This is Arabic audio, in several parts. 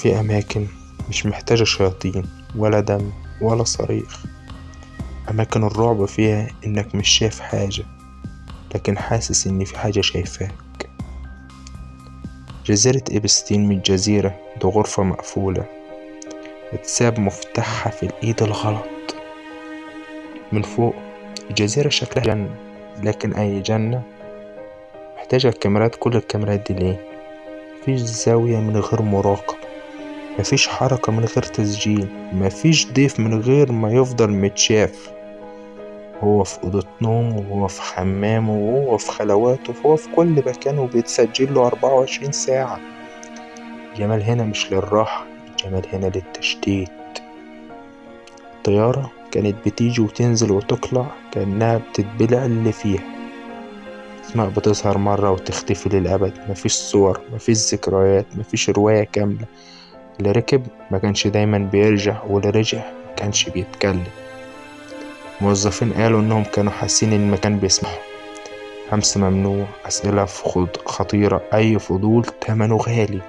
في أماكن مش محتاجة شياطين ولا دم ولا صريخ. أماكن الرعب فيها إنك مش شايف حاجة، لكن حاسس إن في حاجة شايفاك. جزيرة إبستين من الجزيرة دي غرفة مقفولة، اتساب مفتاحها في الإيد الغلط. من فوق الجزيرة شكلها جنة، لكن أي جنة محتاجة الكاميرات. كل الكاميرات دي ليه؟ مفيش زاوية من غير مراقبة، مفيش حركة من غير تسجيل، مفيش ضيف من غير ما يفضل متشاف. هو في أوضة نومه، وهو في حمامه، وهو في خلواته، وهو في كل مكان، وبيتسجل له 24 ساعة. الجمال هنا مش للراحة، الجمال هنا للتشتيت. الطيارة كانت بتيجي وتنزل وتقلع كأنها بتتبلع اللي فيها. أسماء بتظهر مرة وتختفي للأبد. مفيش صور، مفيش ذكريات، مفيش رواية كاملة. اللي ركب ما كانش دايما بيرجع، واللي رجع ما كانش بيتكلم. موظفين قالوا إنهم كانوا حاسين إن المكان بيسمعهم. همس ممنوع، أسئلة خطيرة، أي فضول تمنه غالي.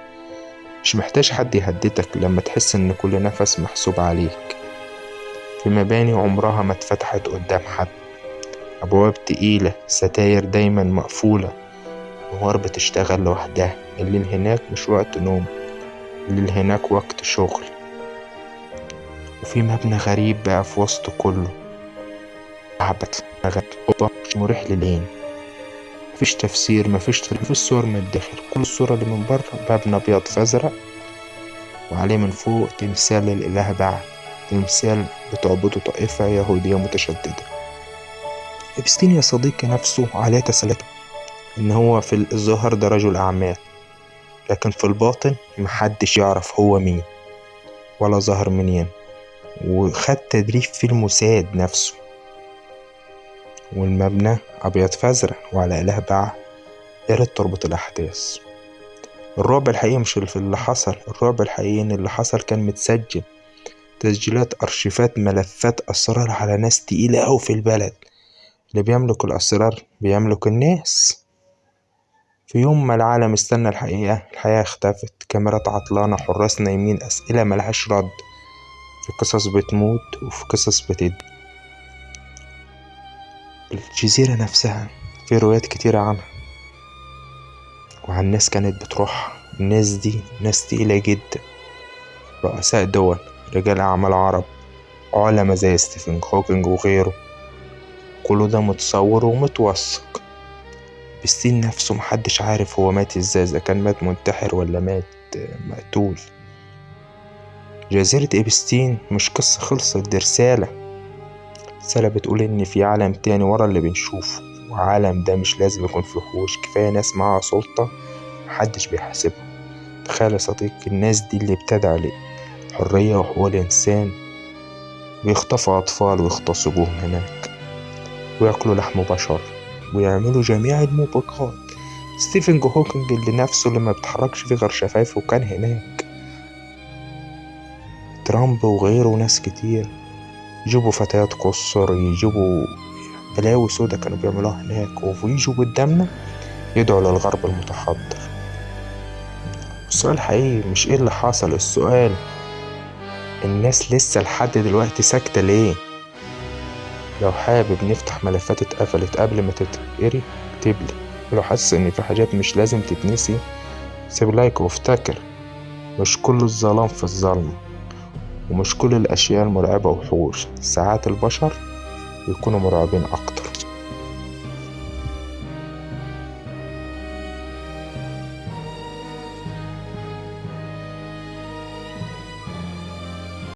مش محتاج حد يهددك لما تحس إن كل نفس محسوب عليك. في مباني عمرها ما اتفتحت قدام حد، أبواب تقيلة، ستاير دايما مقفولة، نوار بتشتغل لوحدها. الليل هناك مش وقت نوم، الليل هناك وقت شغل. وفي مبنى غريب بقى في وسط كله، معبد غريب مش مريح للعين. مفيش تفسير، مفيش صور من الداخل. كل الصورة اللي من بره مبنى أبيض فأزرق، وعليه من فوق تمثال للإله بعل، تمثال بتعبده طائفة يهودية متشددة. إبستين يا صديقي نفسه عليه تسليته إن هو في الظاهر ده رجل أعمال، لكن في الباطن محدش يعرف هو مين ولا ظهر منين. وخد تدريب في الموساد نفسه. والمبنى أبيض فأزرق وعلى إله بعل، يا ريت تربط الأحداث. الرعب الحقيقي مش في اللي حصل، الرعب الحقيقي إن اللي حصل كان متسجل. تسجيلات، أرشيفات، ملفات أسرار على ناس تقيلة أوي في البلد. اللي بيملك الأسرار بيملك الناس. في يوم ما العالم استنى الحقيقة، الحياة اختفت. كاميرات عطلانة، حراس نايمين، أسئلة ملهاش رد. في قصص بتموت وفي قصص الجزيرة نفسها في روايات كتيرة عنها وعن ناس كانت بتروح. الناس دي ناس تقيلة جدا، رؤساء دول، رجال أعمال عرب، علماء زي ستيفن هوكينج وغيره. كله ده متصور ومتوثق. بستين نفسه محدش عارف هو مات ازاي، اذا كان مات منتحر ولا مات مقتول. جزيرة إبستين مش قصة خلصت، دي رسالة بتقول إن في عالم تاني ورا اللي بنشوفه، وعالم ده مش لازم يكون فيه وحوش، كفاية ناس معاها سلطة محدش بيحاسبهم. تخيل يا صديقي الناس دي اللي بتدعي للحرية وحقوق الإنسان بيخطفوا أطفال ويغتصبوهم هناك، ويأكلوا لحم بشر، ويعملوا جميع الموبقات. ستيفن هوكينج اللي نفسه اللي ما بتحركش فيه غير شفايفه كان هناك. ترامب وغيره وناس كتير يجيبوا فتيات قصر، يجيبوا بلاوي سودا كانوا بيعملوها هناك، ويجوا قدامنا يدعوا للغرب المتحضر. السؤال الحقيقي مش ايه اللي حصل، السؤال الناس لسه لحد دلوقتي ساكتة ليه؟ لو حابب نفتح ملفات اتقفلت قبل ما تتقري اكتبلي. ولو حاسس ان في حاجات مش لازم تتنسي سيب لايك وافتكر، مش كل الظلام في الظلمة، ومش كل الأشياء المرعبة وحوش. ساعات البشر بيكونوا مرعبين أكتر.